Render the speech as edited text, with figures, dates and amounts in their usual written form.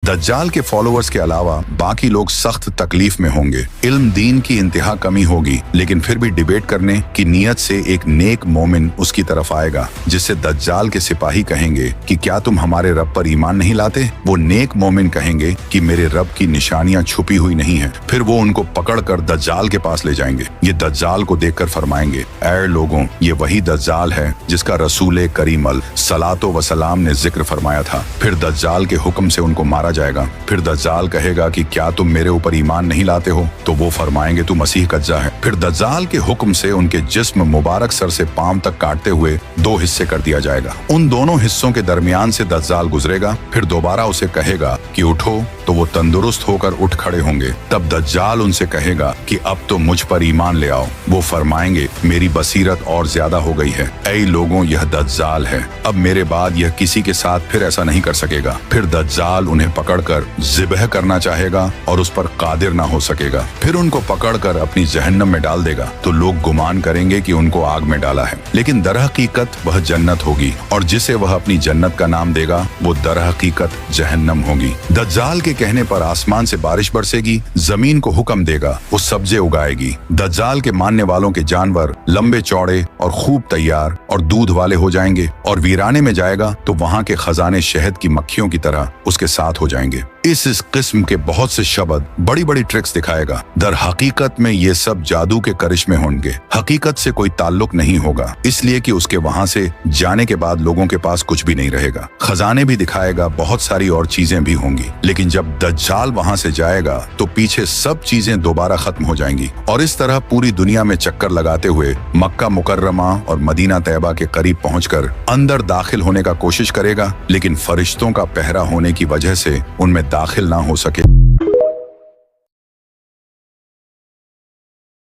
दज्जाल के फॉलोअर्स के अलावा बाकी लोग सख्त तकलीफ में होंगे। इल्म दीन की इंतहा कमी होगी, लेकिन फिर भी डिबेट करने की नीयत से एक नेक मोमिन उसकी तरफ आएगा, जिससे दज्जाल के सिपाही कहेंगे कि क्या तुम हमारे रब पर ईमान नहीं लाते? वो नेक मोमिन कहेंगे कि मेरे रब की निशानियां छुपी हुई नहीं है। फिर वो उनको पकड़कर दज्जाल के पास ले जाएंगे। ये दज्जाल को देखकर फरमाएंगे, ऐ लोगों, ये वही दज्जाल है जिसका रसूल करीम सलातो वसलाम ने जिक्र फरमाया था। फिर दज्जाल के हुक्म से उनको मारा जाएगा। फिर दज्जाल कहेगा कि क्या तुम मेरे ऊपर ईमान नहीं लाते हो? तो वो फरमाएंगे तू मसीह कज्जा है। फिर दज्जाल के हुक्म से उनके जिस्म मुबारक सर से पांव तक काटते हुए दो हिस्से कर दिया जाएगा। उन दोनों हिस्सों के दरमियान से दज्जाल गुजरेगा। फिर दोबारा उसे कहेगा कि उठो, तो वो तंदुरुस्त होकर उठ खड़े होंगे। तब दज्जाल उनसे कहेगा कि अब तो मुझ पर ईमान ले आओ। वो फरमाएंगे, मेरी बसीरत और ज्यादा हो गई है। ऐ लोगों, यह दज्जाल है। अब मेरे बाद यह किसी के साथ फिर ऐसा नहीं कर सकेगा। फिर दज्जाल उन्हें पकड़कर ज़िबह करना चाहेगा और उस पर कादिर ना हो सकेगा। फिर उनको पकड़कर अपनी जहन्नम में डाल देगा, तो लोग गुमान करेंगे कि उनको आग में डाला है, लेकिन दरहकीकत वह जन्नत होगी, और जिसे वह अपनी जन्नत का नाम देगा वो दरहकीकत जहन्नम होगी। दज्जाल के कहने पर आसमान से बारिश बरसेगी, जमीन को हुक्म देगा, वो सब्जे उगाएगी। दज्जाल के मानने वालों के जानवर लंबे चौड़े और खूब तैयार और दूध वाले हो जाएंगे, और वीराने में जाएगा तो वहां के खजाने शहद की मक्खियों की तरह उसके साथ हो जाएंगे। इस किस्म के बहुत से शब्द, बड़ी बड़ी ट्रिक्स दिखाएगा। दर हकीकत में ये सब जादू के करिश्मे होंगे, हकीकत से कोई ताल्लुक नहीं होगा, इसलिए कि उसके वहां से जाने के बाद लोगों के पास कुछ भी नहीं रहेगा। खजाने भी दिखाएगा, बहुत सारी और चीजें भी होंगी, लेकिन जब दज्जाल वहां से जाएगा तो पीछे सब चीजें दोबारा खत्म हो जाएंगी, और इस तरह पूरी दुनिया में चक्कर लगाते हुए मक्का मुकर्रमा और मदीना तैयबा के करीब पहुंचकर अंदर दाखिल होने का कोशिश करेगा, लेकिन फरिश्तों का पहरा होने की वजह से उनमें दाखिल ना हो सके।